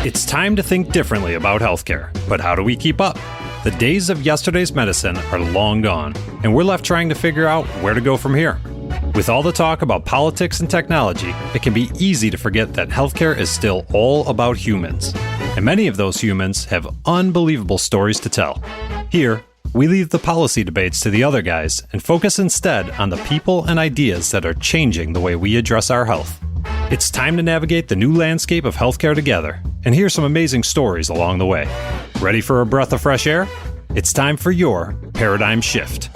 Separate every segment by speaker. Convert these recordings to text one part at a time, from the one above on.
Speaker 1: It's time to think differently about healthcare, but how do we keep up? The days of yesterday's medicine are long gone, and we're left trying to figure out where to go from here. With all the talk about politics and technology, it can be easy to forget that healthcare is still all about humans. And many of those humans have unbelievable stories to tell. Here, we leave the policy debates to the other guys and focus instead on the people and ideas that are changing the way we address our health. It's time to navigate the new landscape of healthcare together and hear some amazing stories along the way. Ready for a breath of fresh air? It's time for your paradigm shift.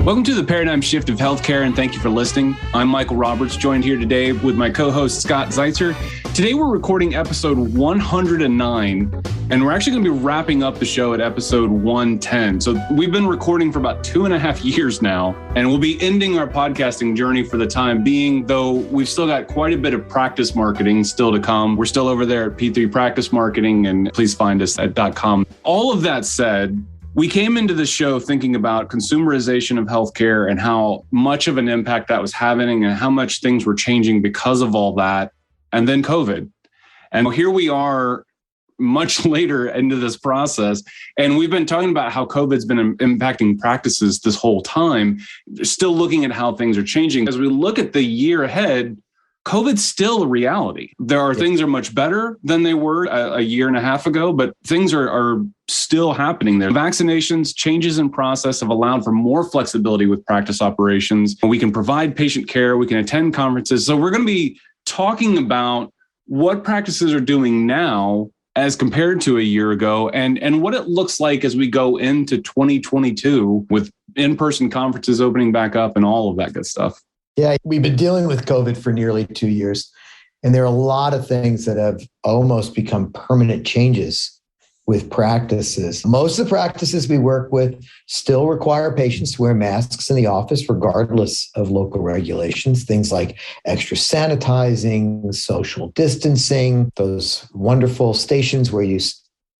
Speaker 2: Welcome to the Paradigm Shift of Healthcare, and thank you for listening. I'm Michael Roberts, joined here today with my co-host Scott Zeitzer. Today we're recording episode 109, and we're actually going to be wrapping up the show at episode 110. So we've been recording for about 2.5 years now, and we'll be ending our podcasting journey for the time being, though we've still got quite a bit of practice marketing still to come. We're still over there at P3 Practice Marketing, and please find us at .com. All of that said, we came into the show thinking about consumerization of healthcare and how much of an impact that was having and how much things were changing because of all that. And then COVID. And here we are much later into this process. And we've been talking about how COVID's been impacting practices this whole time, still looking at how things are changing. As we look at the year ahead, COVID's still a reality. There are things are much better than they were a year and a half ago, but things are still happening there. Vaccinations, changes in process have allowed for more flexibility with practice operations. We can provide patient care. We can attend conferences. So we're going to be talking about what practices are doing now as compared to a year ago and what it looks like as we go into 2022 with in-person conferences opening back up and all of that good stuff.
Speaker 3: Yeah, we've been dealing with COVID for nearly 2 years, and there are a lot of things that have almost become permanent changes with practices. Most of the practices we work with still require patients to wear masks in the office, regardless of local regulations. Things like extra sanitizing, social distancing, those wonderful stations where you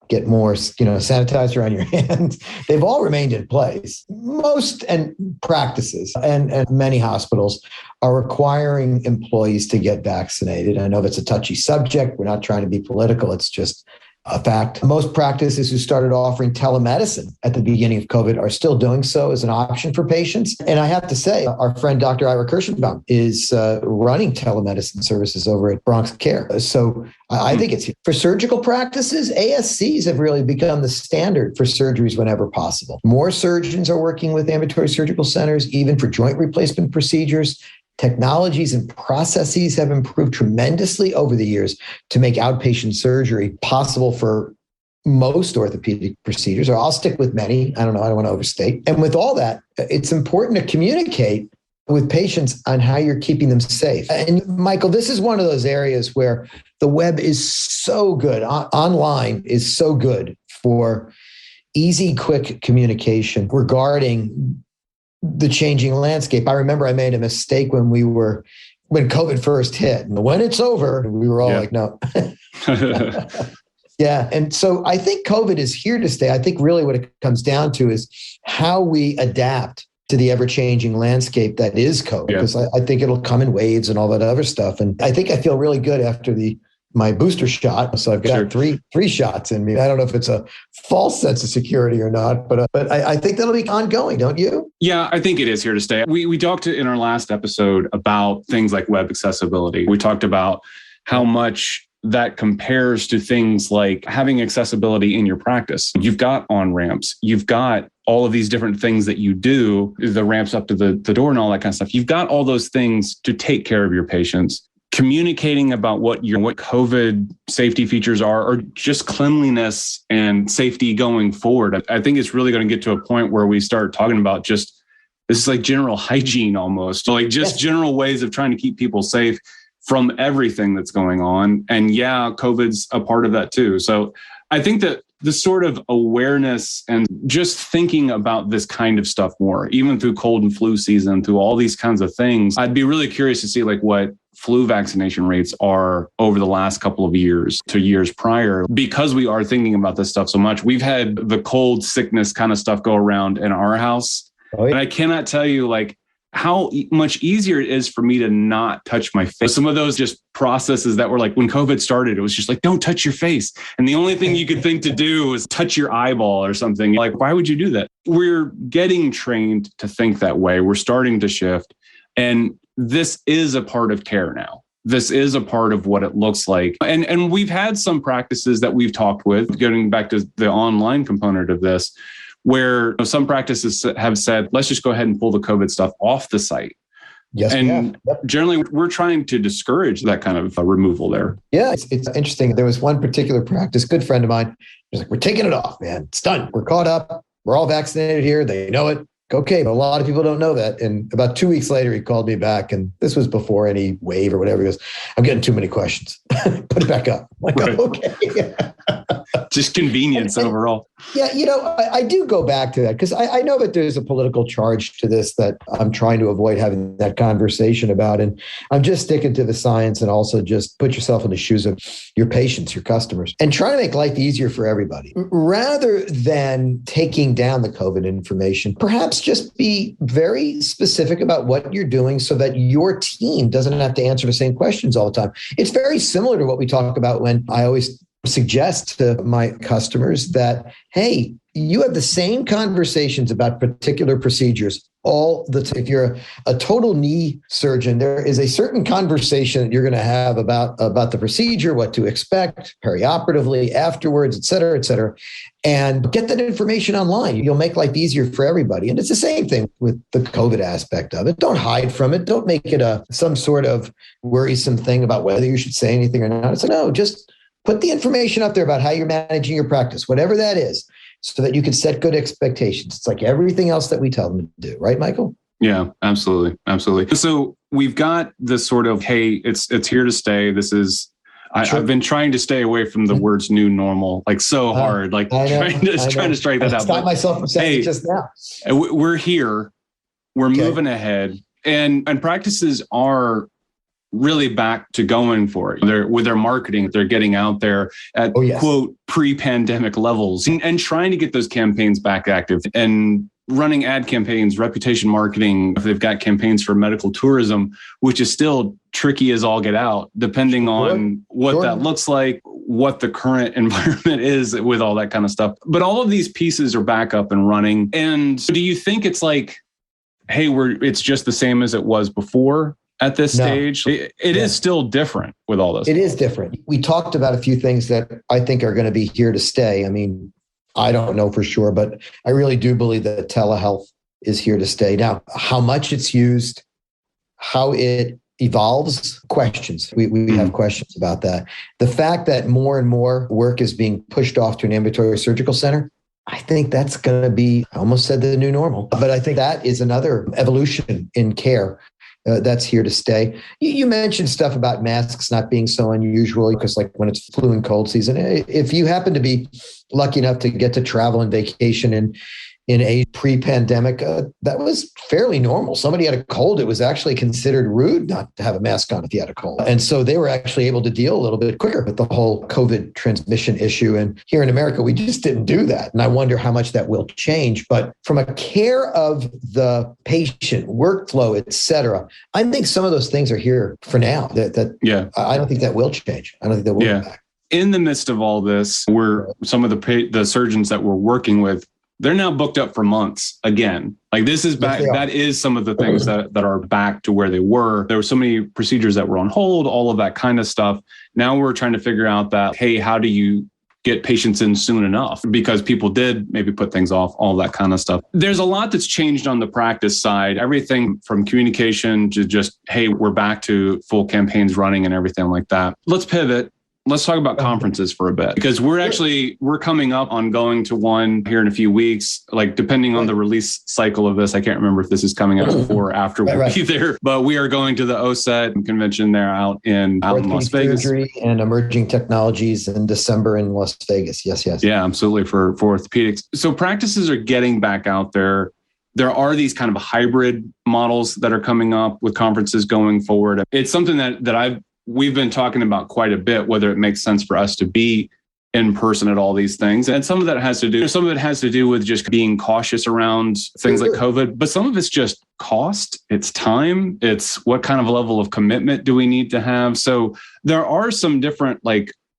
Speaker 3: get more, sanitizer on your hands. They've all remained in place. Most and practices and many hospitals are requiring employees to get vaccinated. I know that's a touchy subject. We're not trying to be political. It's just a fact. Most practices who started offering telemedicine at the beginning of COVID are still doing so as an option for patients. And I have to say, our friend Dr. Ira Kirschenbaum is running telemedicine services over at Bronx Care. So I think it's for surgical practices. ASCs have really become the standard for surgeries whenever possible. More surgeons are working with ambulatory surgical centers, even for joint replacement procedures. Technologies and processes have improved tremendously over the years to make outpatient surgery possible for most orthopedic procedures, or I'll stick with many. I don't know. I don't want to overstate. And with all that, it's important to communicate with patients on how you're keeping them safe. And Michael, this is one of those areas where the web is so good. Online is so good for easy, quick communication regarding the changing landscape. I remember I made a mistake when COVID first hit. And when it's over, we were all like, no. Yeah. And so I think COVID is here to stay. I think really what it comes down to is how we adapt to the ever-changing landscape that is COVID. Because I think it'll come in waves and all that other stuff. And I think I feel really good after my booster shot. So I've got three shots in me. I don't know if it's a false sense of security or not, but I think that'll be ongoing, don't you?
Speaker 2: Yeah, I think it is here to stay. We talked in our last episode about things like web accessibility. We talked about how much that compares to things like having accessibility in your practice. You've got on-ramps. You've got all of these different things that you do, the ramps up to the door and all that kind of stuff. You've got all those things to take care of your patients. Communicating about what COVID safety features are, or just cleanliness and safety going forward. I think it's really going to get to a point where we start talking about this is like general hygiene almost, like just general ways of trying to keep people safe from everything that's going on. And COVID's a part of that too. So I think that the sort of awareness and just thinking about this kind of stuff more, even through cold and flu season, through all these kinds of things, I'd be really curious to see what flu vaccination rates are over the last couple of years to years prior, because we are thinking about this stuff so much. We've had the cold sickness kind of stuff go around in our house. And I cannot tell you how much easier it is for me to not touch my face. Some of those just processes that were like when COVID started, it was just like, don't touch your face. And the only thing you could think to do was touch your eyeball or something. Like, why would you do that? We're getting trained to think that way. We're starting to shift. And this is a part of care now. This is a part of what it looks like. And we've had some practices that we've talked with, getting back to the online component of this, where some practices have said, let's just go ahead and pull the COVID stuff off the site.
Speaker 3: Yes,
Speaker 2: and generally, we're trying to discourage that kind of removal there.
Speaker 3: Yeah, it's interesting. There was one particular practice, good friend of mine, was like, we're taking it off, man. It's done. We're caught up. We're all vaccinated here. They know it. Okay, but a lot of people don't know that. And about 2 weeks later, he called me back, and this was before any wave or whatever. He goes, I'm getting too many questions. Put it back up. I'm like,
Speaker 2: right.
Speaker 3: Okay.
Speaker 2: Just convenience overall.
Speaker 3: Yeah, I do go back to that because I know that there's a political charge to this that I'm trying to avoid having that conversation about. And I'm just sticking to the science and also just put yourself in the shoes of your patients, your customers, and try to make life easier for everybody. Rather than taking down the COVID information, perhaps just be very specific about what you're doing so that your team doesn't have to answer the same questions all the time. It's very similar to what we talk about when I always suggest to my customers that, hey, you have the same conversations about particular procedures all the time. If you're a total knee surgeon, there is a certain conversation that you're going to have about the procedure, what to expect perioperatively, afterwards, et cetera, and get that information online. You'll make life easier for everybody. And it's the same thing with the COVID aspect of it. Don't hide from it. Don't make it some sort of worrisome thing about whether you should say anything or not. It's like, no, just put the information out there about how you're managing your practice, whatever that is, so that you can set good expectations. It's like everything else that we tell them to do. Right, Michael?
Speaker 2: Yeah, absolutely. Absolutely. So we've got this sort of, hey, it's here to stay. This is, I've been trying to stay away from the words new normal, like so hard, like trying to strike that out.
Speaker 3: Stop myself from saying it just now.
Speaker 2: We're here. We're moving ahead. And practices are really back to going for it. With their marketing, they're getting out there at quote pre-pandemic levels and trying to get those campaigns back active and running ad campaigns, reputation marketing. If they've got campaigns for medical tourism, which is still tricky as all get out, depending on what that looks like, what the current environment is with all that kind of stuff. But all of these pieces are back up and running. And do you think it's like, hey, it's just the same as it was before? At this stage, it is still different with all this.
Speaker 3: It is different. We talked about a few things that I think are going to be here to stay. I mean, I don't know for sure, but I really do believe that telehealth is here to stay. Now, how much it's used, how it evolves, questions. We have questions about that. The fact that more and more work is being pushed off to an ambulatory surgical center, I think that's going to be, I almost said the new normal, but I think that is another evolution in care. That's here to stay. You mentioned stuff about masks not being so unusual because like when it's flu and cold season, if you happen to be lucky enough to get to travel and vacation in a pre-pandemic, that was fairly normal. Somebody had a cold, it was actually considered rude not to have a mask on if you had a cold. And so they were actually able to deal a little bit quicker with the whole COVID transmission issue. And here in America, we just didn't do that. And I wonder how much that will change. But from a care of the patient, workflow, et cetera, I think some of those things are here for now. I don't think that will change. I don't think that will go back.
Speaker 2: In the midst of all this, some of the surgeons that we're working with, they're now booked up for months again. Like this is back. That is some of the things that are back to where they were. There were so many procedures that were on hold, all of that kind of stuff. Now we're trying to figure out that, hey, how do you get patients in soon enough? Because people did maybe put things off, all that kind of stuff. There's a lot that's changed on the practice side. Everything from communication to just, hey, we're back to full campaigns running and everything like that. Let's pivot. Let's talk about conferences for a bit, because we're coming up on going to one here in a few weeks, like depending on the release cycle of this. I can't remember if this is coming out before or after we'll be there, but we are going to the OSET convention there out in Las Vegas.
Speaker 3: Surgery and emerging technologies in December in Las Vegas. Yes.
Speaker 2: Yeah, absolutely for orthopedics. So practices are getting back out there. There are these kind of hybrid models that are coming up with conferences going forward. It's something that we've been talking about quite a bit, whether it makes sense for us to be in person at all these things. And some of it has to do with just being cautious around things like COVID, but some of it's just cost, it's time, it's what kind of level of commitment do we need to have. So there are some different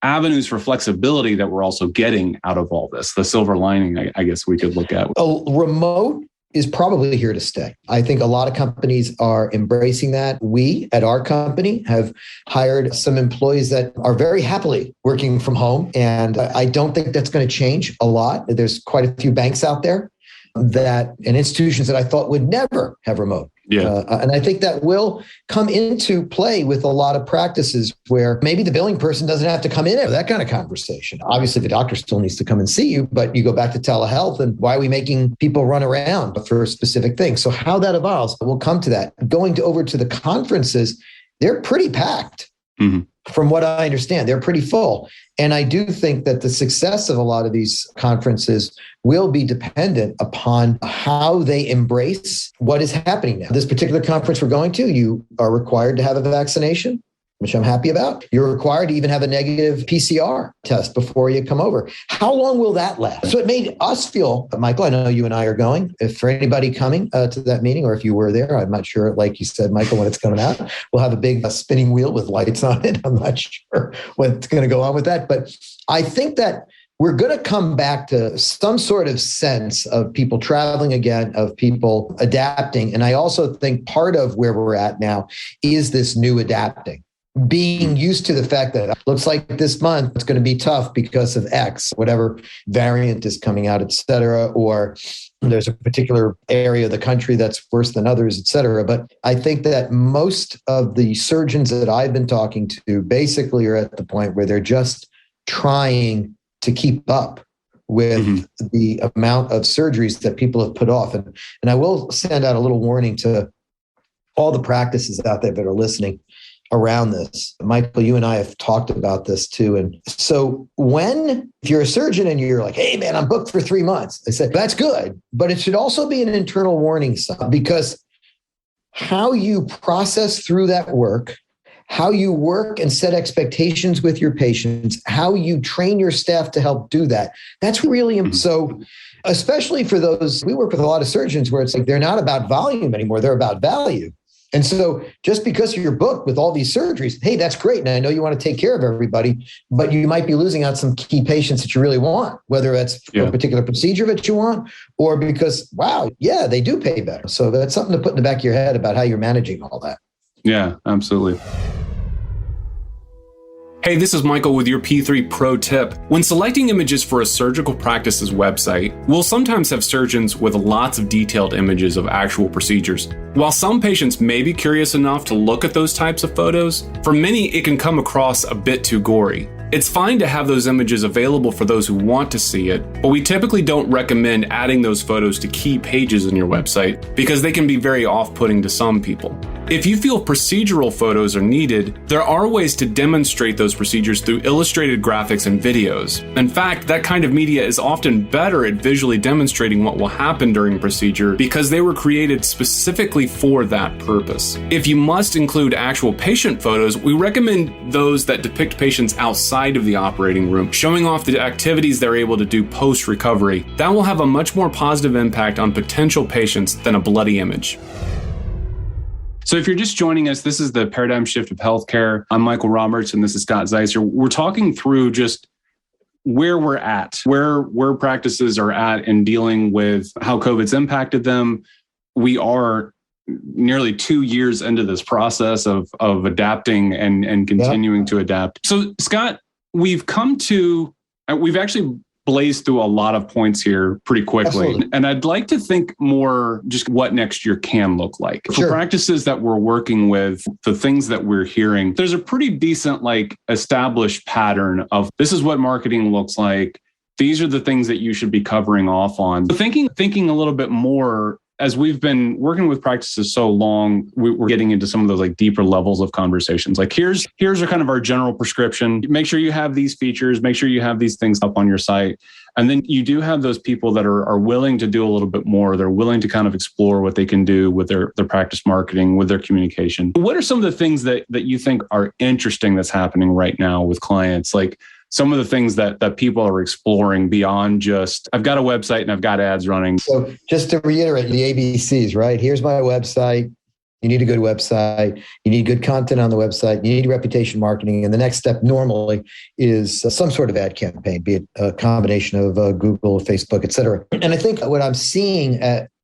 Speaker 2: avenues for flexibility that we're also getting out of all this. The silver lining, I guess we could look at.
Speaker 3: Remote is probably here to stay. I think a lot of companies are embracing that. We at our company have hired some employees that are very happily working from home. And I don't think that's going to change a lot. There's quite a few banks out there and institutions that I thought would never have remote.
Speaker 2: Yeah.
Speaker 3: And I think that will come into play with a lot of practices where maybe the billing person doesn't have to come in, that kind of conversation. Obviously, the doctor still needs to come and see you, but you go back to telehealth and why are we making people run around for specific things? So how that evolves, we'll come to that. Over to the conferences, they're pretty packed. Mm-hmm. From what I understand, they're pretty full. And I do think that the success of a lot of these conferences will be dependent upon how they embrace what is happening now. This particular conference we're going to, you are required to have a vaccination, which I'm happy about. You're required to even have a negative PCR test before you come over. How long will that last? So it made us feel, Michael, I know you and I are going. If for anybody coming to that meeting, or if you were there, I'm not sure, like you said, Michael, when it's coming out, we'll have a big spinning wheel with lights on it. I'm not sure what's going to go on with that. But I think that we're going to come back to some sort of sense of people traveling again, of people adapting. And I also think part of where we're at now is this new adapting. Being used to the fact that it looks like this month it's going to be tough because of X, whatever variant is coming out, et cetera, or there's a particular area of the country that's worse than others, et cetera. But I think that most of the surgeons that I've been talking to basically are at the point where they're just trying to keep up with the amount of surgeries that people have put off. And I will send out a little warning to all the practices out there that are listening around this. Michael, you and I have talked about this too. And so if you're a surgeon and you're like, hey man, I'm booked for 3 months, I said, that's good, but it should also be an internal warning sign, because how you process through that work, how you work and set expectations with your patients, how you train your staff to help do that, that's really so, especially for those, we work with a lot of surgeons where it's like, they're not about volume anymore, they're about value. And so just because you're booked with all these surgeries, hey, that's great. And I know you want to take care of everybody, but you might be losing out some key patients that you really want, whether that's for a particular procedure that you want, or because, wow, yeah, they do pay better. So that's something to put in the back of your head about how you're managing all that.
Speaker 2: Yeah, absolutely. Hey, this is Michael with your P3 Pro tip. When selecting images for a surgical practice's website, we'll sometimes have surgeons with lots of detailed images of actual procedures. While some patients may be curious enough to look at those types of photos, for many it can come across a bit too gory. It's fine to have those images available for those who want to see it, but we typically don't recommend adding those photos to key pages in your website because they can be very off-putting to some people. If you feel procedural photos are needed, there are ways to demonstrate those procedures through illustrated graphics and videos. In fact, that kind of media is often better at visually demonstrating what will happen during a procedure because they were created specifically for that purpose. If you must include actual patient photos, we recommend those that depict patients outside of the operating room, showing off the activities they're able to do post-recovery. That will have a much more positive impact on potential patients than a bloody image. So if you're just joining us, this is the Paradigm Shift of Healthcare. I'm Michael Roberts, and this is Scott Zeitzer. We're talking through just where we're at, where practices are at in dealing with how COVID's impacted them. We are nearly 2 years into this process of adapting and continuing to adapt. So Scott, we've actually blazed through a lot of points here pretty quickly. Absolutely. And I'd like to think more just what next year can look like. Sure. For practices that we're working with, the things that we're hearing, there's a pretty decent established pattern of this is what marketing looks like. These are the things that you should be covering off on. So thinking a little bit more, as we've been working with practices so long, we're getting into some of those deeper levels of conversations. Here's our kind of our general prescription. Make sure you have these features. Make sure you have these things up on your site. And then you do have those people that are willing to do a little bit more. They're willing to kind of explore what they can do with their practice marketing, with their communication. What are some of the things that you think are interesting that's happening right now with clients? some of the things that people are exploring beyond just, I've got a website and I've got ads running.
Speaker 3: So just to reiterate the ABCs, right? Here's my website. You need a good website. You need good content on the website. You need reputation marketing. And the next step normally is some sort of ad campaign, be it a combination of Google, Facebook, et cetera. And I think what I'm seeing,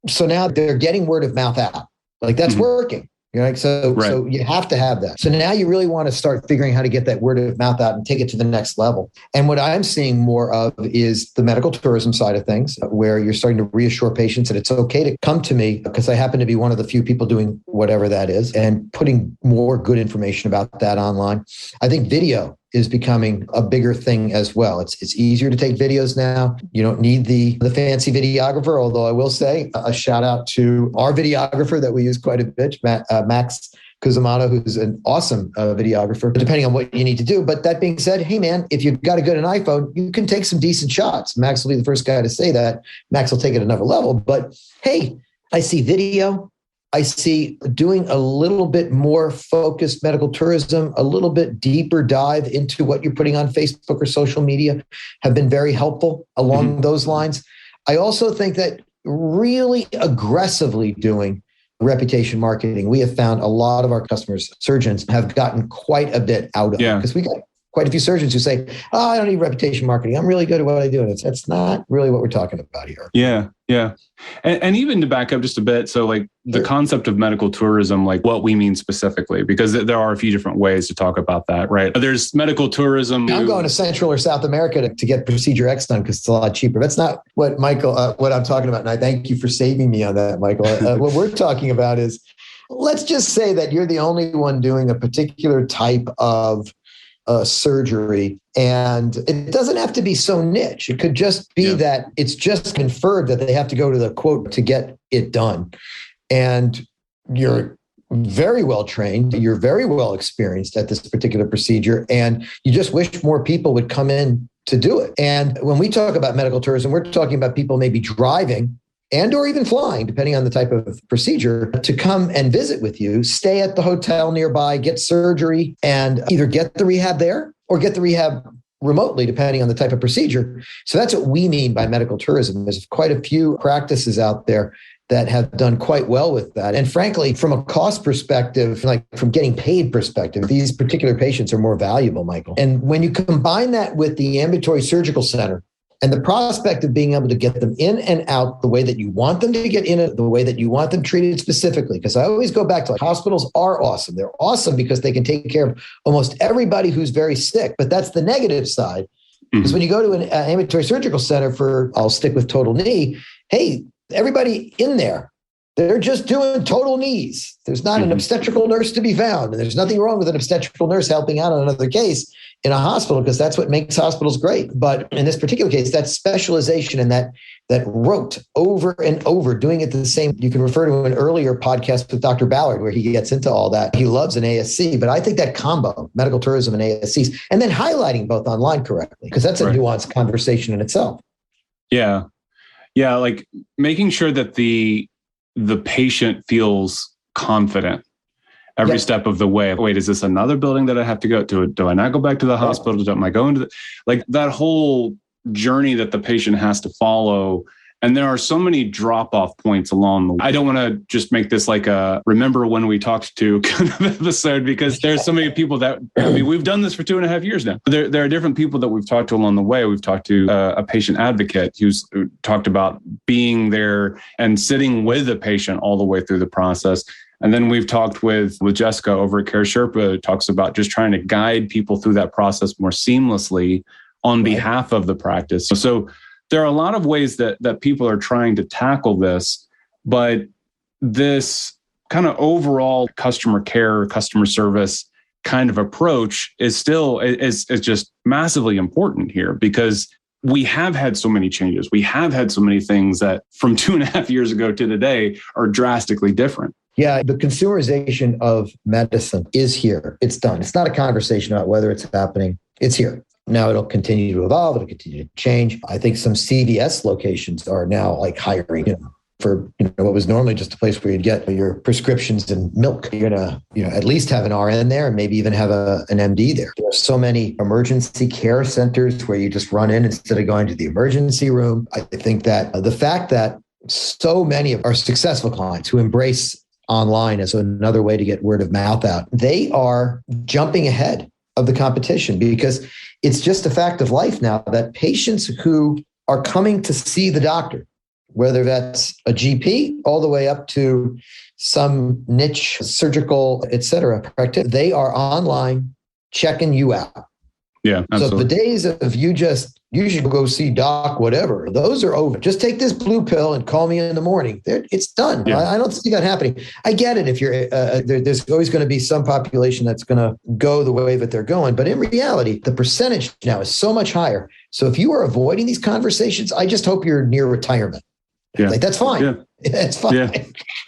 Speaker 3: so now they're getting word of mouth out. Like that's working. So you have to have that. So now you really want to start figuring how to get that word of mouth out and take it to the next level. And what I'm seeing more of is the medical tourism side of things, where you're starting to reassure patients that it's okay to come to me because I happen to be one of the few people doing whatever that is, and putting more good information about that online. I think video is becoming a bigger thing as well. It's easier to take videos now. You don't need the fancy videographer, although I will say a shout out to our videographer that we use quite a bit, Max Cusimano, who's an awesome videographer, depending on what you need to do. But that being said, hey, man, if you've got a good iPhone, you can take some decent shots. Max will be the first guy to say that. Max will take it another level. But hey, I see video. I see doing a little bit more focused medical tourism, a little bit deeper dive into what you're putting on Facebook or social media have been very helpful along those lines. I also think that really aggressively doing reputation marketing, we have found a lot of our customers, surgeons, have gotten quite a bit out of it, because we got quite a few surgeons who say, oh, I don't need reputation marketing. I'm really good at what I do. And that's not really what we're talking about here.
Speaker 2: Yeah. Yeah. And even to back up just a bit. So like the concept of medical tourism, like what we mean specifically, because there are a few different ways to talk about that, right? There's medical tourism.
Speaker 3: I'm going to Central or South America to get procedure X done because it's a lot cheaper. That's not what Michael, what I'm talking about. And I thank you for saving me on that, Michael. What we're talking about is, let's just say that you're the only one doing a particular type of surgery. And it doesn't have to be so niche. It could just be that it's just inferred that they have to go to the quote to get it done. And you're very well trained. You're very well experienced at this particular procedure. And you just wish more people would come in to do it. And when we talk about medical tourism, we're talking about people maybe driving and or even flying, depending on the type of procedure, to come and visit with you, stay at the hotel nearby, get surgery, and either get the rehab there or get the rehab remotely, depending on the type of procedure. So that's what we mean by medical tourism. There's quite a few practices out there that have done quite well with that. And frankly, from a cost perspective, like from getting paid perspective, these particular patients are more valuable, Michael. And when you combine that with the ambulatory surgical center, and the prospect of being able to get them in and out the way that you want them to get in it, the way that you want them treated specifically. Because I always go back to like, hospitals are awesome. They're awesome because they can take care of almost everybody who's very sick. But that's the negative side. Because when you go to an ambulatory surgical center for, I'll stick with total knee, hey, everybody in there, they're just doing total knees. There's not an obstetrical nurse to be found. And there's nothing wrong with an obstetrical nurse helping out on another case in a hospital, because that's what makes hospitals great. But in this particular case, that specialization and that rote over and over, doing it the same. You can refer to an earlier podcast with Dr. Ballard, where he gets into all that. He loves an ASC, but I think that combo, medical tourism and ASCs, and then highlighting both online correctly, because that's a nuanced conversation in itself.
Speaker 2: Yeah. Yeah. Like making sure that the patient feels confident every step of the way. Wait, is this another building that I have to go to? Do I not go back to the hospital? Am I going to like that whole journey that the patient has to follow? And there are so many drop-off points along the way. I don't want to just make this like a remember when we talked to kind of episode, because there's so many people that, I mean, we've done this for 2.5 years now. There are different people that we've talked to along the way. We've talked to a patient advocate who's talked about being there and sitting with the patient all the way through the process. And then we've talked with Jessica over at Care Sherpa, who talks about just trying to guide people through that process more seamlessly on behalf of the practice. So there are a lot of ways that people are trying to tackle this, but this kind of overall customer care, customer service kind of approach is still is just massively important here, because we have had so many changes. We have had so many things that from 2.5 years ago to today are drastically different.
Speaker 3: Yeah, the consumerization of medicine is here. It's done. It's not a conversation about whether it's happening. It's here. Now it'll continue to evolve. It'll continue to change. I think some CVS locations are now like hiring for what was normally just a place where you'd get your prescriptions and milk. You're going to at least have an RN there and maybe even have an MD there. There are so many emergency care centers where you just run in instead of going to the emergency room. I think that the fact that so many of our successful clients who embrace online as another way to get word of mouth out, they are jumping ahead of the competition because it's just a fact of life now that patients who are coming to see the doctor, whether that's a GP all the way up to some niche surgical, et cetera, practice, they are online checking you out.
Speaker 2: Yeah, absolutely.
Speaker 3: So the days of you should go see doc, whatever, those are over. Just take this blue pill and call me in the morning. It's done. Yeah. I don't see that happening. I get it. If you're there's always going to be some population that's going to go the way that they're going. But in reality, the percentage now is so much higher. So if you are avoiding these conversations, I just hope you're near retirement. Yeah. Like, that's fine. Yeah. It's fine. Yeah.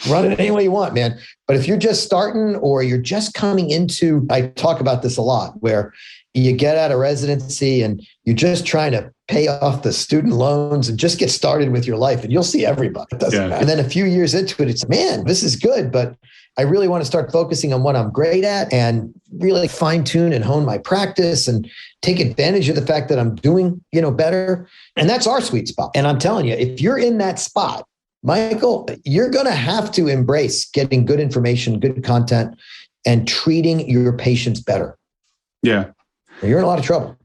Speaker 3: Run it any way you want, man. But if you're just starting or you're just coming into, I talk about this a lot, where you get out of residency and you're just trying to pay off the student loans and just get started with your life, and you'll see everybody. It doesn't matter. And then a few years into it, it's, man, this is good, but I really want to start focusing on what I'm great at and really fine tune and hone my practice and take advantage of the fact that I'm doing, better. And that's our sweet spot. And I'm telling you, if you're in that spot, Michael, you're going to have to embrace getting good information, good content, and treating your patients better.
Speaker 2: Yeah.
Speaker 3: You're in a lot of trouble.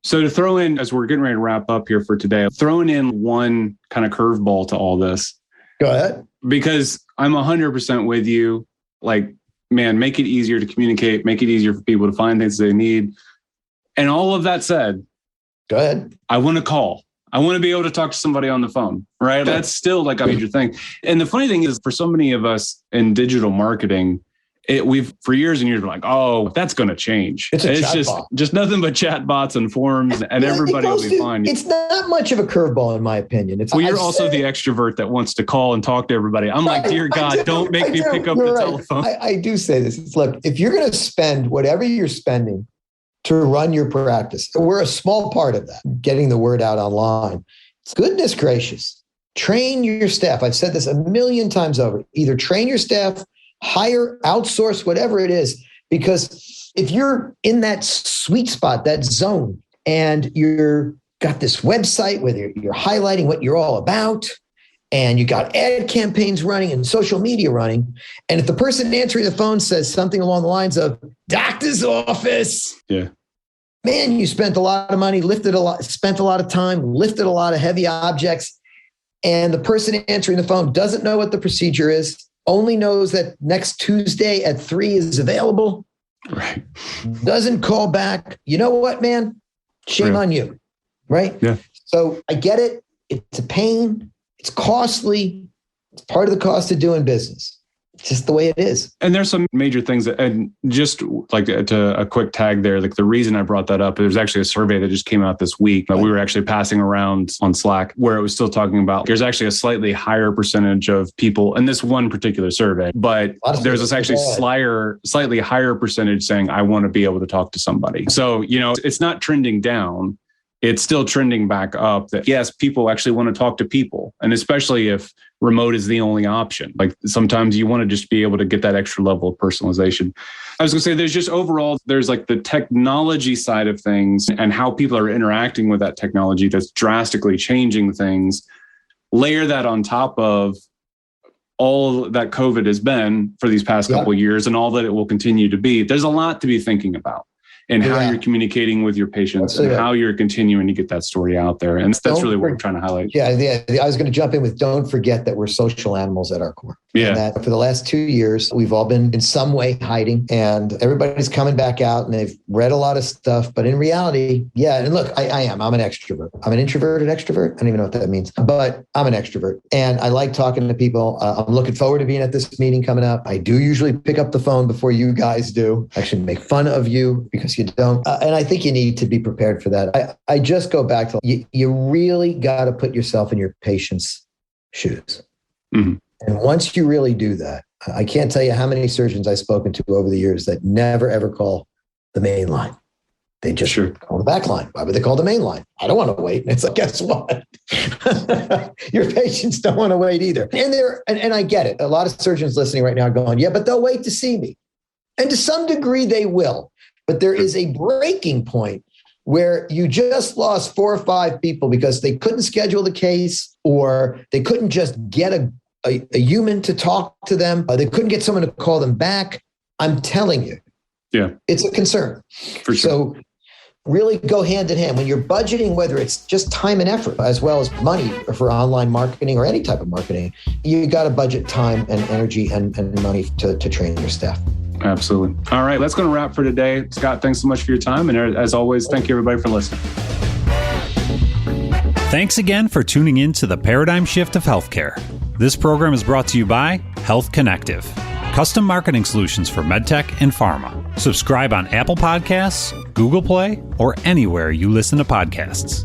Speaker 2: So to throw in, as we're getting ready to wrap up here for today, throwing in one kind of curveball to all this.
Speaker 3: Go ahead.
Speaker 2: Because I'm 100% with you. Like, man, make it easier to communicate, make it easier for people to find things they need. And all of that said,
Speaker 3: go ahead.
Speaker 2: I want to call. I want to be able to talk to somebody on the phone, right? That's still like a major thing. And the funny thing is, for so many of us in digital marketing, we've for years and years been like, oh, that's going to change. It's just nothing but chat bots and forums, and everybody will be fine.
Speaker 3: It's not much of a curveball, in my opinion.
Speaker 2: You're also the extrovert that wants to call and talk to everybody. I'm like, dear God, don't make me pick up the telephone.
Speaker 3: I do say this. Look, if you're going to spend whatever you're spending to run your practice, we're a small part of that, getting the word out online. Goodness gracious, train your staff. I've said this a million times over. Either train your staff, hire, outsource, whatever it is, because if you're in that sweet spot, that zone, and you're got this website where you're highlighting what you're all about, and you got ad campaigns running and social media running, and if the person answering the phone says something along the lines of doctor's office, man, you spent a lot of money, spent a lot of time, lifted a lot of heavy objects, and the person answering the phone doesn't know what the procedure is, only knows that next Tuesday at 3 is available.
Speaker 2: Right.
Speaker 3: Doesn't call back. You know what, man? Shame on you. Right?
Speaker 2: Yeah.
Speaker 3: So I get it. It's a pain. It's costly. It's part of the cost of doing business. It's just the way it is.
Speaker 2: And there's some major things and just like to a quick tag there, like the reason I brought that up, there's actually a survey that just came out this week that we were actually passing around on Slack, where it was still talking about there's actually a slightly higher percentage of people in this one particular survey, but there's this actually slightly higher percentage saying, I want to be able to talk to somebody. So, it's not trending down. It's still trending back up that, yes, people actually want to talk to people. And especially if remote is the only option. Like, sometimes you want to just be able to get that extra level of personalization. I was going to say, there's like the technology side of things and how people are interacting with that technology that's drastically changing things. Layer that on top of all that COVID has been for these past couple of years and all that it will continue to be. There's a lot to be thinking about. And how you're communicating with your patients and how you're continuing to get that story out there. And that's really what we're trying to highlight.
Speaker 3: Yeah. I was going to jump in with, don't forget that we're social animals at our core.
Speaker 2: Yeah.
Speaker 3: And that for the last 2 years, we've all been in some way hiding, and everybody's coming back out and they've read a lot of stuff. But in reality, and look, I'm an extrovert. I'm an introverted extrovert. I don't even know what that means, but I'm an extrovert. And I like talking to people. I'm looking forward to being at this meeting coming up. I do usually pick up the phone before you guys do. Actually make fun of you because you don't. And I think you need to be prepared for that. I just go back to, you really got to put yourself in your patient's shoes.
Speaker 2: Mm-hmm.
Speaker 3: And once you really do that, I can't tell you how many surgeons I've spoken to over the years that never, ever call the main line. They just call the back line. Why would they call the main line? I don't want to wait. And it's like, guess what? Your patients don't want to wait either. And I get it. A lot of surgeons listening right now are going, yeah, but they'll wait to see me. And to some degree they will. But there is a breaking point where you just lost 4 or 5 people because they couldn't schedule the case, or they couldn't just get a human to talk to them. They couldn't get someone to call them back. I'm telling you, it's a concern.
Speaker 2: For sure.
Speaker 3: So really go hand in hand when you're budgeting, whether it's just time and effort as well as money for online marketing or any type of marketing. You got to budget time and energy and money to train your staff.
Speaker 2: Absolutely. All right, that's going to wrap for today. Scott, thanks so much for your time. And as always, thank you everybody for listening.
Speaker 1: Thanks again for tuning in to the Paradigm Shift of Healthcare. This program is brought to you by Health Connective, custom marketing solutions for medtech and pharma. Subscribe on Apple Podcasts, Google Play, or anywhere you listen to podcasts.